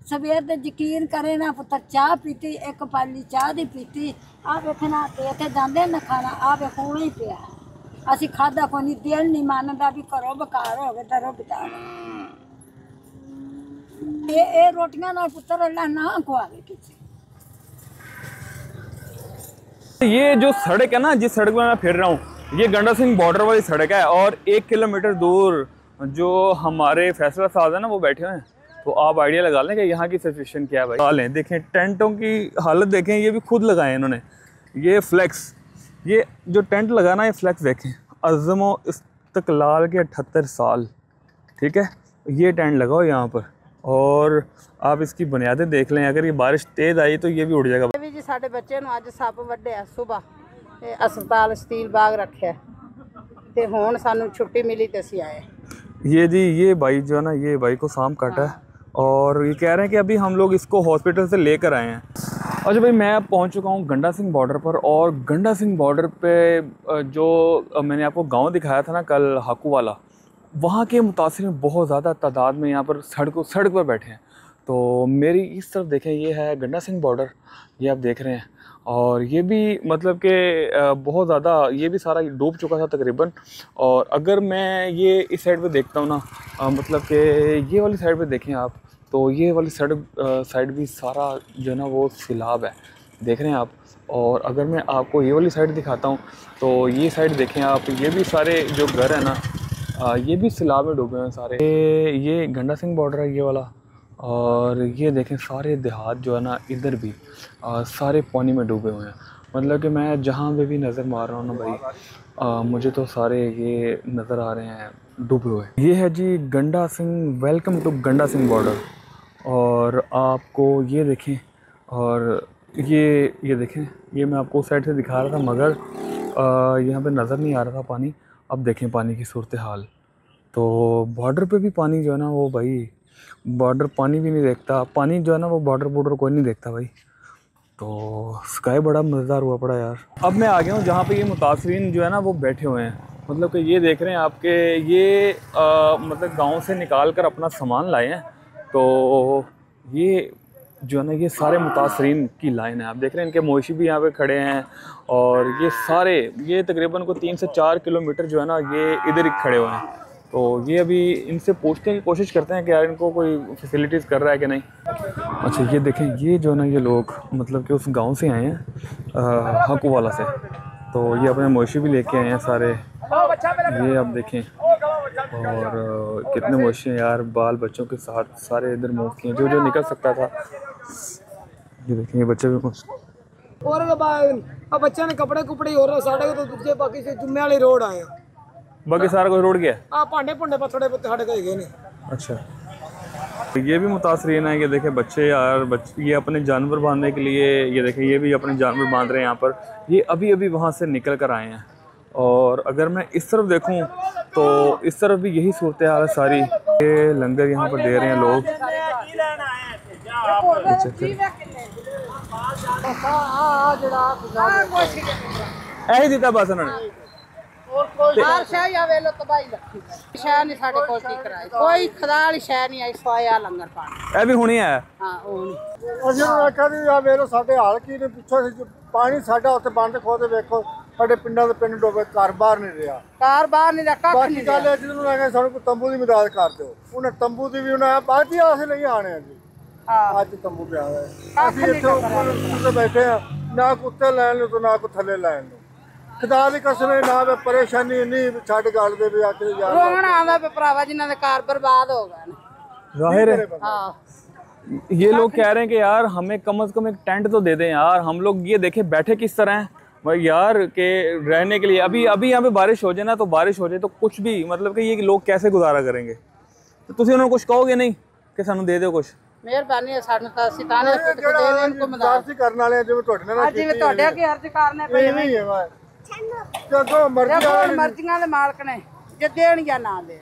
सवेर दे यकीन करे ना पुत्र चाह पीती एक पाली चाह दी पीती आ वेखना ते इत्थे जांदे न खाना आ वेखो ही पिया असी खादा कोनी दिल नहीं मानदा भी घरों बेकार हो गए डरो बिताने ये रोटियां नाल पुत्र अल्लाह ना खुआवे किसी। ये जो सड़क है ना जिस सड़क में मैं फिर रहा हूँ ये गंडा सिंह बॉर्डर वाली सड़क है और 1 किलोमीटर दूर जो हमारे फैसला साहब है ना वो बैठे हुए हैं। तो आप आइडिया लगा लें कि यहाँ की सिचुएशन क्या है भाई। हालें देखें, टेंटों की हालत देखें, ये भी खुद लगाए इन्होंने। ये फ्लैक्स, ये जो टेंट लगाना ये फ्लैक्स देखें, अज़्म इस्तक़लाल के 78 साल, ठीक है, ये टेंट लगाओ यहाँ पर और आप इसकी बुनियादें देख लें। अगर ये बारिश तेज़ आई तो ये भी उड़ जाएगा। भी जी साढ़े बच्चे नूं अज सप वड्ढिया सुबह ते अस्पताल स्टील बाग रखिया ते हुण सानूं छुट्टी मिली ते असीं आए। ये जी ये भाई जो है ना ये भाई को सांप काटा है और ये कह रहे हैं कि अभी हम लोग इसको हॉस्पिटल से लेकर आए हैं। अच्छा भाई मैं पहुंच चुका हूं गंडा सिंह बॉर्डर पर और गंडा सिंह बॉर्डर पे जो मैंने आपको गांव दिखाया था ना कल हाकू वाला, वहाँ के मुतासिरीन बहुत ज़्यादा तादाद में यहाँ पर सड़क पर बैठे हैं। तो मेरी इस तरफ देखें ये है गंडा सिंह बॉर्डर, ये आप देख रहे हैं और ये भी मतलब कि बहुत ज़्यादा ये भी सारा डूब चुका था तकरीबन। और अगर मैं ये इस साइड पे देखता हूँ ना मतलब कि ये वाली साइड पे देखें आप तो ये वाली सड़क साइड भी सारा जो है ना वो सैलाब है, देख रहे हैं आप। और अगर मैं आपको ये वाली साइड दिखाता हूँ तो ये साइड देखें आप, ये भी सारे जो घर है ना ये भी सैलाब में डूबे हुए हैं सारे। ये गंडा सिंह बॉर्डर है ये वाला और ये देखें सारे देहात जो है ना इधर भी सारे पानी में डूबे हुए हैं। मतलब कि मैं जहाँ पे भी नज़र मार रहा हूँ ना भाई मुझे तो सारे ये नज़र आ रहे हैं डूबे हुए। ये है जी गंडा सिंह, वेलकम टू गंडा सिंह बॉर्डर। और आपको ये देखें और ये देखें, ये मैं आपको उस साइड से दिखा रहा था मगर यहाँ पे नज़र नहीं आ रहा था पानी। अब देखें पानी की सूरत हाल, तो बॉर्डर पे भी पानी जो है ना वो भाई बॉर्डर पानी भी नहीं देखता, पानी जो है ना वो बॉर्डर कोई नहीं देखता भाई। तो स्काई बड़ा मज़ेदार हुआ पड़ा यार। अब मैं आ गया हूँ जहाँ पे ये मुतासरीन जो है ना वो बैठे हुए हैं। मतलब कि ये देख रहे हैं आपके ये मतलब गांव से निकाल कर अपना सामान लाए हैं। तो ये जो है ना ये सारे मुतासरीन की लाइन है, आप देख रहे हैं इनके मोशी भी यहाँ पे खड़े हैं और ये सारे ये तकरीबन को 3 से 4 किलोमीटर जो है ना ये इधर ही खड़े हुए हैं। तो ये अभी इनसे पूछने की कोशिश करते हैं कि यार इनको कोई फैसिलिटीज़ कर रहा है कि नहीं। अच्छा ये देखें ये जो है ना ये लोग मतलब कि उस गांव से आए हैं हाकू वाला से, तो ये अपने मोशी भी लेके आए हैं सारे, ये आप देखें। और कितने मोशी हैं यार, बाल बच्चों के साथ सारे इधर मूव किए जो जो निकल सकता था। ये देखें ये बच्चे भी कुछ और बच्चे ने कपड़े कुपड़े हो रहे साढ़े तो दूसरे बाकी से जुम्मे वाले रोड आए बाकी सारा कुछ रोड गया भांडे भुंडे पत्थड़े साढ़े को गए ने। अच्छा तो ये भी मुतासरीन है, ये देखें बच्चे यार ये अपने जानवर बांधने के लिए ये देखें ये भी अपने जानवर बांध रहे हैं यहाँ पर। ये अभी अभी वहाँ से निकल कर आए हैं। और अगर मैं इस तरफ देखूँ तो इस तरफ भी यही सूरत हाल है सारी। ये लंगर यहाँ पर दे रहे हैं लोग। ऐसे दिता बस उन्होंने हर शह या वेलो तबाही रखी शह नहीं साडे कोल की कराई कोई खुदा वाली शह नहीं आई सोया लंगर पानी ए भी हुणी है। हां हुणी ਅਸੀਂ ਆਖਿਆ ਵੀ ਆ ਵੇਲੋ ਸਾਡੇ ਹਾਲ ਕੀ ਨੇ ਪਿੱਛੋਂ ਪਾਣੀ ਸਾਡਾ ਉੱਥੇ ਬੰਦ ਖੋਦੇ ਵੇਖੋ ਸਾਡੇ ਪਿੰਡਾਂ ਦੇ ਪਿੰਡ ਡੋਬੇ ਘਰ ਬਾਹਰ ਨਹੀਂ ਰਿਹਾ ਕਾਰ ਬਾਹਰ ਨਹੀਂ ਰੱਖਾ ਬਾਕੀ ਗੱਲ ਹੈ ਜਿਹਨੂੰ ਲੱਗੇ ਸਾਨੂੰ ਕੋਈ ਤੰਬੂ ਦੀ ਮਦਦ ਕਰ ਦਿਓ। ਉਹਨੇ ਤੰਬੂ ਦੀ ਵੀ ਉਹਨਾਂ ਬਾਕੀ ਆਸ ਲਈ ਆਣੇ ਆ ਜੀ। ਹਾਂ ਅੱਜ ਤੰਬੂ ਪਿਆ ਹੋਇਆ ਅਸੀਂ ਇੱਥੇ ਉੱਤੇ ਬੈਠੇ ਆ, ਨਾ ਕੁੱਤੇ ਲੈਣ ਨੂੰ ਤੇ ਨਾ ਕੋ ਥੱਲੇ ਲੈਣ ਨੂੰ। खुदा दी कसम ना परेशानी नहीं छड़ गल दे भी आके यार रोना आंदा पे भरावा जिन्हां दे घर बर्बाद हो गए ने। जाहिर है हां ये लोग कह रहे हैं कि यार हमें कम से कम एक टेंट तो दे दें यार। हम लोग ये देखें बैठे किस तरह हैं भाई यार के रहने के लिए। अभी यहाँ पे बारिश हो जाए ना तो बारिश हो जाए तो कुछ भी मतलब कि ये लोग कैसे गुजारा करेंगे। तो तुम उन्होंने कुछ कहोगे नहीं कि सानू दे दो कुछ मेहरबानी है सानू ता ਅਸੀਂ ਤਾਂ ਨੇ खुद को देने इनको मदद ਕਰਨ ਵਾਲੇ ਜਿਵੇਂ ਤੁਹਾਡੇ ਨਾਲ जिवें ਤੁਹਾਡੇ ਕੀ अर्ज करने पे ਇਹ ਨਹੀਂ ਹੈ ਵਾ ਜਦੋਂ ਮਰਜ਼ੀ ਮਰਜ਼ੀਆਂ ਦੇ ਮਾਲਕ ਨੇ ਜੇ ਦੇਣ ਜਾਂ ਨਾ ਦੇ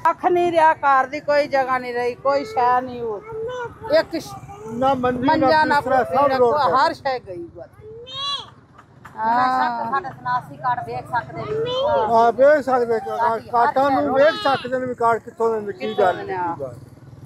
ਅੱਖ ਨਹੀਂ ਰਿਹਾ ਘਰ ਦੀ ਕੋਈ ਜਗ੍ਹਾ ਨਹੀਂ ਰਹੀ ਕੋਈ ਸ਼ੈ ਨਹੀਂ ਹੋ ਇੱਕ ਨਾ ਮੰਜੀ ਮੰਜਾ ਨਾ ਸਭ ਲੋਕ ਹਰ ਸ਼ੈ ਗਈ ਬਸ ਸਾਡੇ ਸਨਾਸੀ ਕਾਰਡ ਵੇਖ ਸਕਦੇ ਨੇ। ਹਾਂ ਵੇਖ ਸਕਦੇ ਕਾਟਾਂ ਨੂੰ ਵੇਖ ਸਕਦੇ ਨੇ ਵੀ ਕਾਟ ਕਿੱਥੋਂ ਦੇ ਕੀ ਗੱਲ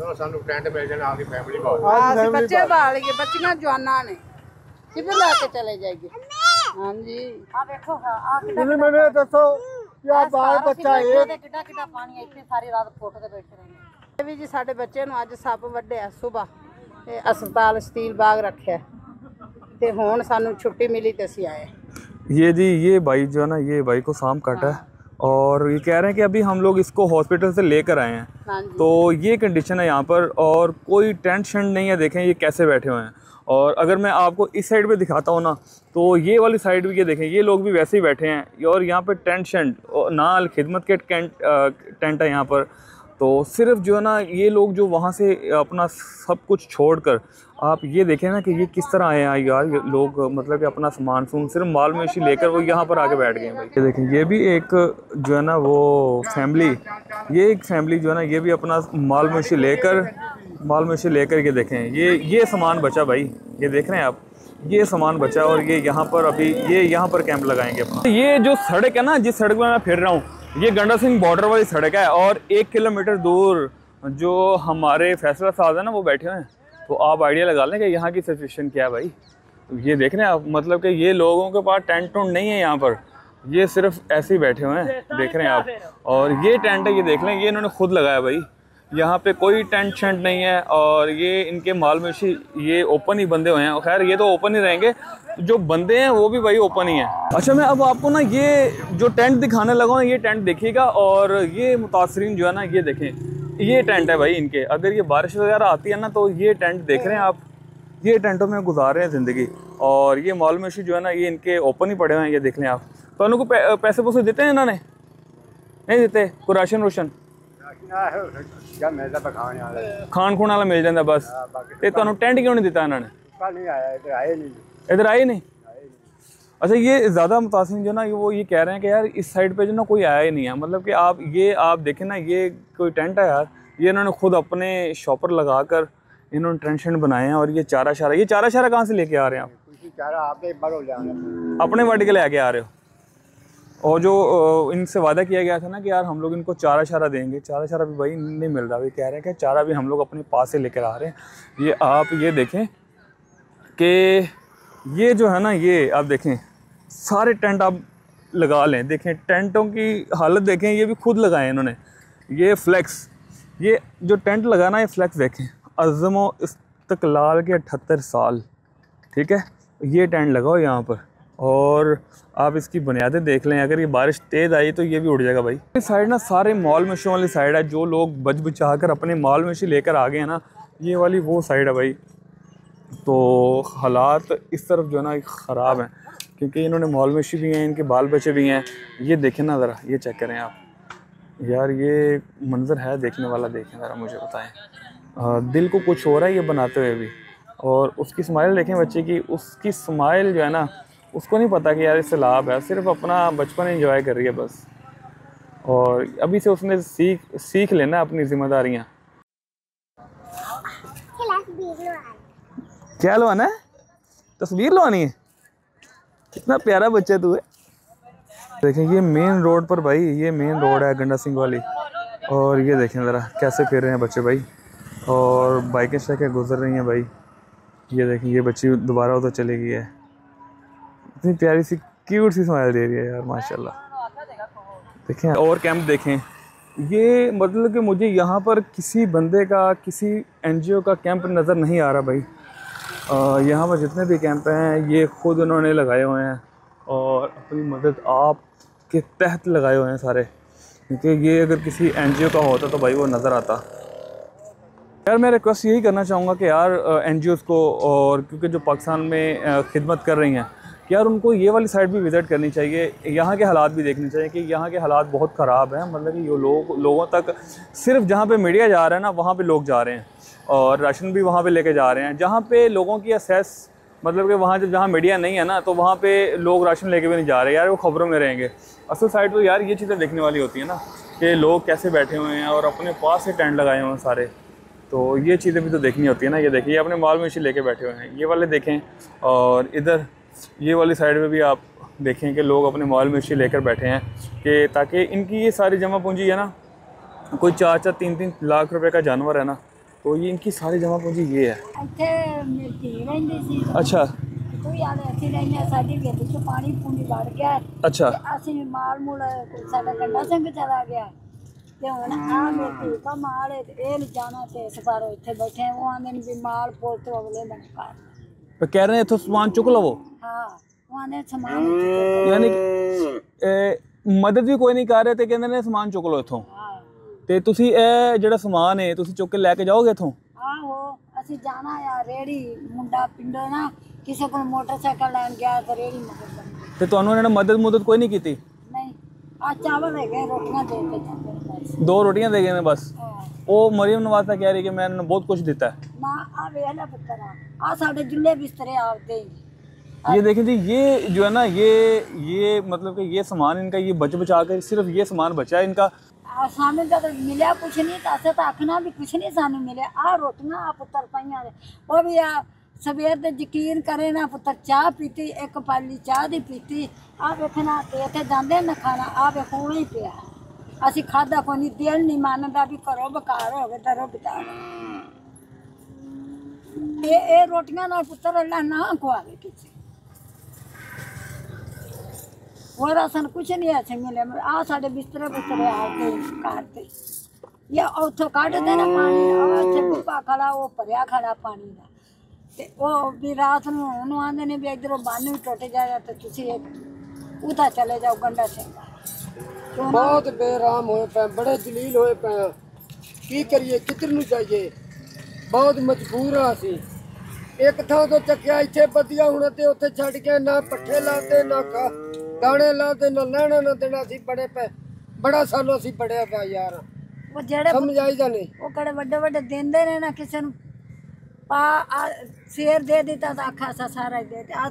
ਚਲੋ ਸਾਨੂੰ ਟੈਂਟ ਮਿਲ ਜਾਣਾ ਆਪਣੀ ਫੈਮਿਲੀ ਅਸੀਂ ਬੱਚੇ ਬਾਲ ਲਈਏ, ਬੱਚੀਆਂ ਜਵਾਨਾਂ ਨੇ ਕਿਵੇਂ ਲੈ ਕੇ ਚਲੇ ਜਾਈਏ। ਹਾਂਜੀ ਆ ਵੇਖੋ ਆ ਤੁਸੀਂ ਮੈਨੂੰ ਇਹ ਦੱਸੋ ਕਿ ਆ ਬਾਲ ਬੱਚਾ ਇਹ ਕਿੱਡਾ ਕਿੱਡਾ ਪਾਣੀ ਇੱਥੇ ਸਾਰੀ ਰਾਤ ਫੁੱਟ ਤੇ ਬੈਠੇ ਰਹਿੰਦੇ। ਇਹ ਵੀ ਜੀ ਸਾਡੇ ਬੱਚੇ ਨੂੰ ਅੱਜ ਸੱਪ ਵੱਢਿਆ ਸੁਬਾ, ਤੇ ਹਸਪਤਾਲ ਸਟੀਲ ਬਾਗ ਰੱਖਿਆ, ਤੇ ਹੁਣ ਸਾਨੂੰ ਛੁੱਟੀ ਮਿਲੀ ਤੇ ਅਸੀਂ ਆਏ। ये जी ये भाई जो है ना, ये भाई को सांप काटा है और ये कह रहे हैं कि अभी हम लोग इसको हॉस्पिटल से लेकर आए हैं। हाँ जी। तो ये कंडीशन है यहाँ पर और कोई टेंट शेंट नहीं है। देखें ये कैसे बैठे हुए हैं। और अगर मैं आपको इस साइड पे दिखाता हूँ ना, तो ये वाली साइड भी ये देखें, ये लोग भी वैसे ही बैठे हैं और यहाँ पर टेंट शेंट ना अल खिदमत के टेंट है यहाँ पर। तो सिर्फ जो है ना ये लोग जो वहाँ से अपना सब कुछ छोड़कर, आप ये देखें ना कि ये किस तरह आए हैं यार, ये लोग मतलब कि अपना सामान सिर्फ माल मवेशी लेकर वो यहाँ पर आके बैठ गए हैं भाई। ये देखें ये भी एक जो है ना वो फैमिली, ये एक फैमिली जो है ना ये भी अपना माल मवेशी लेकर ये देखें ये सामान बचा भाई, ये देख रहे हैं आप, ये सामान बचा और ये यहाँ पर अभी ये यहाँ पर कैंप लगाएंगे अपना। ये जो सड़क है ना, जिस सड़क में मैं फिर रहा हूँ, ये गंडा सिंह बॉर्डर वाली सड़क है और 1 किलोमीटर दूर जो हमारे फैसला साहब है ना वो बैठे हुए हैं। तो आप आइडिया लगा लें कि यहाँ की सिचुएशन क्या है भाई। तो ये देख रहे हैं आप, मतलब कि ये लोगों के पास टेंट टूंट नहीं है यहाँ पर, ये सिर्फ ऐसे ही बैठे हुए हैं, देख रहे हैं आप। और ये टेंट है, ये देख लें, ये इन्होंने खुद लगाया भाई, यहाँ पे कोई टेंट शेंट नहीं है। और ये इनके माल मवेशी ये ओपन ही बंधे हुए हैं। खैर ये तो ओपन ही रहेंगे, जो बंदे हैं वो भी भाई ओपन ही है। अच्छा मैं अब आपको ना ये जो टेंट दिखाने लगा हूँ, ये टेंट देखिएगा। और ये मुतासरीन जो है ना, ये देखें, ये टेंट है भाई इनके। अगर ये बारिश वगैरह आती है ना तो ये टेंट देख रहे हैं आप, ये टेंटों में गुजार रहे हैं ज़िंदगी। और ये माल मवेशी जो है ना ये इनके ओपन ही पड़े हुए हैं, ये देख लें आप। तो उनको पैसे पूसे देते हैं इन्होंने, नहीं देते? कोई राशन रोशन खान खून वाला मिल जाता बस। तो तुहानू टेंट क्यों नहीं दिता इन्होंने? इधर आए नहीं। अच्छा ये ज़्यादा मुतासिर जो ना वो ये कह रहे हैं कि यार इस साइड पे जो ना कोई आया ही नहीं है। मतलब कि आप देखें ना, ये कोई टेंट है यार, ये इन्होंने खुद अपने शॉपर लगा कर इन्होंने टेंट शेंट बनाए हैं। और ये चारा शारा कहाँ से लेके आ रहे हैं आप? अपने वाटे के लेके आ रहे हो? और जो इनसे वादा किया गया था ना कि यार हम लोग इनको चारा शारा देंगे, चारा शारा भी भाई नहीं मिल रहा। ये कह रहे हैं कि चारा भी हम लोग अपने पास से लेकर आ रहे हैं। ये आप ये देखें कि ये जो है ना, ये आप देखें सारे टेंट आप लगा लें। देखें टेंटों की हालत देखें, ये भी खुद लगाए हैं इन्होंने। ये फ्लैक्स, ये जो टेंट लगाना, ये फ्लैक्स देखें, अज़्म इस्तक़लाल के 78 साल, ठीक है। ये टेंट लगाओ यहाँ पर और आप इसकी बुनियादें देख लें। अगर ये बारिश तेज़ आई तो ये भी उड़ जाएगा भाई। इस साइड ना सारे माल मवेशियों वाली साइड है। जो लोग बच बचा कर अपने माल मवेशी लेकर आ गए हैं ना, ये वाली वो साइड है भाई। तो हालात इस तरफ जो है ना ख़राब हैं, क्योंकि इन्होंने माल मवेशी भी हैं, इनके बाल बच्चे भी हैं। ये देखें ना ज़रा, ये चेक करें आप यार, ये मंज़र है देखने वाला। देखें ज़रा, मुझे बताएं, दिल को कुछ हो रहा है ये बनाते हुए भी। और उसकी स्माइल देखें बच्चे की, उसकी स्माइल जो है ना, उसको नहीं पता कि यार इससे लाभ है, सिर्फ अपना बचपन एंजॉय कर रही है बस। और अभी से उसने सीख लेना अपनी जिम्मेदारियाँ। क्या लवाना है? तस्वीर लवानी है? कितना प्यारा बच्चा तू है। देखें ये मेन रोड पर भाई, ये मेन रोड है गंडा सिंह वाली। और ये देखें ज़रा कैसे फिर रहे हैं बच्चे भाई, और बाइकें शाइकें गुजर रही हैं भाई। ये देखें ये बच्ची दोबारा उधर चली गई है, इतनी प्यारी सी क्यूट सी स्माइल दे रही है यार, माशाल्लाह। देखें और कैंप देखें, ये मतलब कि मुझे यहाँ पर किसी बंदे का, किसी NGO का कैंप नज़र नहीं आ रहा भाई। यहाँ पर जितने भी कैंप हैं ये खुद उन्होंने लगाए हुए हैं और अपनी मदद आप के तहत लगाए हुए हैं सारे। क्योंकि ये अगर किसी NGO का होता तो भाई वो नज़र आता। यार मैं रिक्वेस्ट यही करना चाहूँगा कि यार NGOs को, और क्योंकि जो पाकिस्तान में खिदमत कर रही हैं, कि यार उनको ये वाली साइड भी विज़िट करनी चाहिए, यहाँ के हालात भी देखने चाहिए कि यहाँ के हालात बहुत ख़राब हैं। मतलब कि ये लोगों तक सिर्फ जहाँ पे मीडिया जा रहा है ना, वहाँ पे लोग जा रहे हैं और राशन भी वहाँ पे लेके जा रहे हैं। जहाँ पे लोगों की असेस, मतलब कि वहाँ जहाँ मीडिया नहीं है ना, तो वहाँ पे लोग राशन लेके भी नहीं जा रहे यार, वो ख़बरों में रहेंगे। असल साइड तो यार ये चीज़ें देखने वाली होती है ना, कि लोग कैसे बैठे हुए हैं और अपने पास से टेंट लगाए हुए हैं सारे। तो ये चीज़ें भी तो देखनी होती है ना। ये देखिए अपने माल मवेशी लेके बैठे हुए हैं, ये वाले देखें। और इधर ये वाली साइड में भी आप देखें कि लोग अपने माल मवेशी लेकर बैठे हैं, कि ताकि इनकी ये सारी जमा पूंजी है ना, कोई 4-4, 3-3 लाख रुपए का जानवर है ना, तो ये इनकी सारी जमा पूंजी ये है। ਇੱਥੇ ਮਿਲਦੀ ਰਹਿੰਦੀ ਸੀ अच्छा ਕੋਈ ਆਲੇ ਅਸੀਂ ਰਹਿੰਦੇ ਸਾਡੀ ਵਿੱਚ ਚ ਪਾਣੀ ਪੂਣੀ ਵੜ ਗਿਆ अच्छा ਤੇ ਅਸੀਂ ਮਾਲ ਮੂਲ ਸਾਡਾ ਗੰਡਾ ਸਿੰਘ ਚਲਾ ਗਿਆ ਤੇ ਹੁਣ ਆ ਮੇਰੀ ਦਾ ਮਾਲ ਹੈ ਤੇ ਇਹ ਲਿਜਾਣਾ ਤੇ ਇਸ ਬਾਰ ਇੱਥੇ ਬੈਠੇ ਉਹ ਆਂਦੇ ਨੇ ਵੀ ਮਾਲ ਪੁੱਲ ਤੋਂ ਅਗਲੇ ਦਿਨ ਕਰ तो कह रहे हैं इथों सामान चुक लवो ਹਾਂ ਉਹ ਆਂਦੇ ਸਮਾਨ यानी कि मदद भी कोई नहीं कर रहे थे कहंदे ने समान चुक लो इथों ਹਾਂ ਤੇ ਤੁਸੀਂ ਇਹ ਜਿਹੜਾ ਸਮਾਨ ਹੈ ਤੁਸੀਂ ਚੁੱਕ ਕੇ ਲੈ ਕੇ ਜਾਓਗੇ ਇਥੋਂ? ਆਹੋ ਅਸੀਂ ਜਾਣਾ ਆ ਰੇੜੀ ਮੁੰਡਾ ਪਿੰਡੋਂ ਨਾ ਕਿਸੇ ਕੋਲ ਮੋਟਰਸਾਈਕਲ ਲੈਣ ਗਿਆ ਤੇ ਰੇੜੀ ਮਗਰ ਤੇ ਤੁਹਾਨੂੰ ਇਹਨਾਂ ਨੇ ਮਦਦ ਕੋਈ ਨਹੀਂ ਕੀਤੀ? ਨਹੀਂ ਆ ਚਾਵਲ ਹੈਗੇ ਰੋਟੀਆਂ ਦੇ ਕੇ ਜਾਂਦੇ ਨੇ ਬਸ 2 रोटियां दे गए ने बस। ਹਾਂ ਉਹ ਮਰੀਮ ਨਵਾਜ਼ਾ ਕਹਿ ਰਹੀ ਕਿ ਮੈਂ ਇਹਨਾਂ ਨੂੰ ਬਹੁਤ ਕੁਝ ਦਿੱਤਾ है। ਨਾ ਆ ਵੇਖ ਲੈ ਪੁੱਤਰ ਆ ਸਾਡੇ ਜੁੱਲੇ ਬਿਸਤਰੇ ਆਪਦੇ ਹੀ ये देखें जी ये जो है ना ये मतलब कि ये सामान इनका ये बचा कर सिर्फ ये सामान बचा है इनका। ਸਾਨੂੰ ਤਾਂ ਮਿਲਿਆ ਕੁਛ ਨਹੀਂ ਤਾਂ ਅਸੀਂ ਤਾਂ ਆਖਣਾ ਵੀ ਕੁਛ ਨਹੀਂ ਸਾਨੂੰ ਮਿਲਿਆ ਆ ਰੋਟੀਆਂ ਆ ਪੁੱਤਰ ਪਈਆਂ ਨੇ ਉਹ ਵੀ ਆ ਸਵੇਰ ਦੇ ਯਕੀਨ ਕਰੇ ਨਾ ਪੁੱਤਰ ਚਾਹ ਪੀਤੀ ਇੱਕ ਪਾਲੀ ਚਾਹ ਦੀ ਪੀਤੀ ਆ ਵੇਖਣਾ ਤੇ ਇੱਥੇ ਜਾਂਦੇ ਨਾ ਖਾਣਾ ਆ ਵੇਖਣਾ ਹੀ ਪਿਆ ਅਸੀਂ ਖਾਦਾ ਕੋਈ ਨਹੀਂ ਦਿਲ ਨਹੀਂ ਮੰਨਦਾ ਵੀ ਘਰੋਂ ਬਕਾਰ ਹੋ ਗਏ ਦਰੋਂ ਬਿਤਾਰ ਇਹ ਰੋਟੀਆਂ ਨਾਲ ਪੁੱਤਰ ਅੱਲਾ ਨਾ ਖਵਾਵੇ ਕਿਸੇ और असन कुछ नहीं ऐसे मिले आ साढ़े बिस्तरे बुस्तरे आते काटते या उतो काट देना पानी ਉੱਥੇ ਕੁੱਪਾ ਖੜਾ ਉਹ ਭਰਿਆ ਖੜਾ ਪਾਣੀ ਦਾ ਤੇ ਉਹ ਵੀ ਰਾਤ ਨੂੰ ਉਹਨੂੰ ਆਂਦੇ ਨੇ ਵੀ ਇਧਰੋਂ ਬੰਨ ਵੀ ਟੁੱਟ ਜਾਏਗਾ ਤੇ ਤੁਸੀਂ ਉਤਾ ਚਲੇ ਜਾਓ ਗੰਡਾ ਸਿੰਘ बहुत बेराम होए पे बड़े जलील होए पे की करिए किधर नु जाइए बहुत मजबूर हाँ असी एक थां तो चक्या इत्थे बदिया हुण ते उत्थे छड्ड के ना पट्ठे लाते ना दाने लाते ना लैना ना देना सी बड़े पे बड़ा सालों सी बड़े पे यार ਉਹ ਜਿਹੜੇ समझाई जाने ਉਹ ਕਿਹੜੇ ਵੱਡੇ ਵੱਡੇ ਦਿੰਦੇ ਨੇ ਨਾ ਕਿਸੇ ਨੂੰ ਪਾ ਸ਼ੇਰ ਦੇ ਦਿੱਤਾ ਤਾਂ ਆਖਾ ਸਾਰਾ ਹੀ ਦੇ ਆ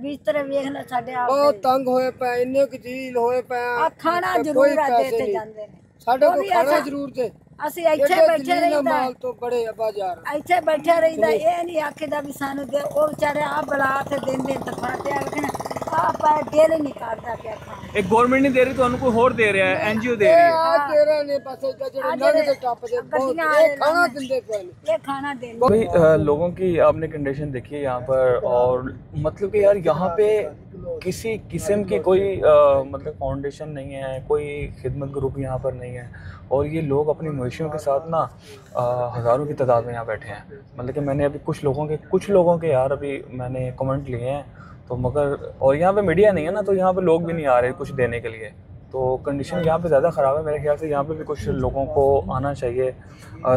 ਬਿਸਤਰੇ ਵੇਖ ਲੈ ਸਾਡੇ ਆਪ बहुत तंग होए पे इन्ने क जलील होए पे ਆ ਖਾਣਾ ਜ਼ਰੂਰ ਆ ਦੇ ਤੇ ਜਾਂਦੇ ਨੇ साडे ਉਹ को ਵੀ खाना ऐसा- जरूर थे ਅਸੀਂ ਇੱਥੇ ਬੈਠੇ ਰਹੀਦਾ माल तो बड़े अबा यार ਇੱਥੇ ਬੈਠੇ ਰਹੀਦਾ ਇਹ ਨਹੀਂ ਆਖੀਦਾ ਵੀ ਸਾਨੂੰ ਦੇ ਉਹ ਵਿਚਾਰੇ ਆ ਬਲਾ ਤੇ ਦਿੰਦੇ ਤਫਾਤੇ ਆਖਣਾ ਆ ਪਾ ਦਿਲ ਨਹੀਂ ਕਰਦਾ ਪਿਆ ਖਾਣ एक गवर्नमेंट नहीं दे रही ਤੁਹਾਨੂੰ ਕੋਈ ਹੋਰ ਦੇ ਰਿਹਾ ਹੈ एनजीओ दे रही है। आ तेरा ने बस जेड़े नंग दे टप दे बहुत ये खाना दिंदे कोई नहीं ਇਹ ਖਾਣਾ ਦੇ भाई लोगों की आपने कंडीशन देखी है यहाँ पर और मतलब कि यार यहाँ पे किसी किस्म की कोई मतलब फाउंडेशन नहीं है कोई खिदमत ग्रुप यहाँ पर नहीं है और ये लोग अपनी मवेशियों के साथ ना हज़ारों की तादाद में यहाँ बैठे हैं। मतलब कि मैंने अभी कुछ लोगों के यार अभी मैंने कमेंट लिए हैं तो मगर और यहाँ पे मीडिया नहीं है ना तो यहाँ पे लोग भी नहीं आ रहे कुछ देने के लिए तो कंडीशन यहाँ पे ज़्यादा ख़राब है। मेरे ख्याल से यहाँ पे भी कुछ लोगों को आना चाहिए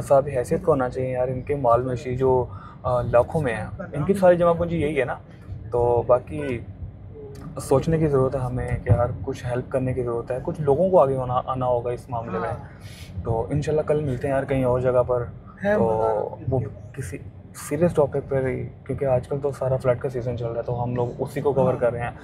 साहब हैसियत को आना चाहिए यार। इनके माल मवेशी जो लाखों में है इनकी सारी जमा पूंजी यही है ना तो बाकी सोचने की ज़रूरत है हमें कि यार कुछ हेल्प करने की ज़रूरत है। कुछ लोगों को आगे आना होगा इस मामले में तो इंशाल्लाह कल मिलते हैं यार कहीं और जगह पर तो वो किसी सीरियस टॉपिक पर ही क्योंकि आजकल तो सारा फ्लड का सीज़न चल रहा है तो हम लोग उसी को कवर कर रहे हैं।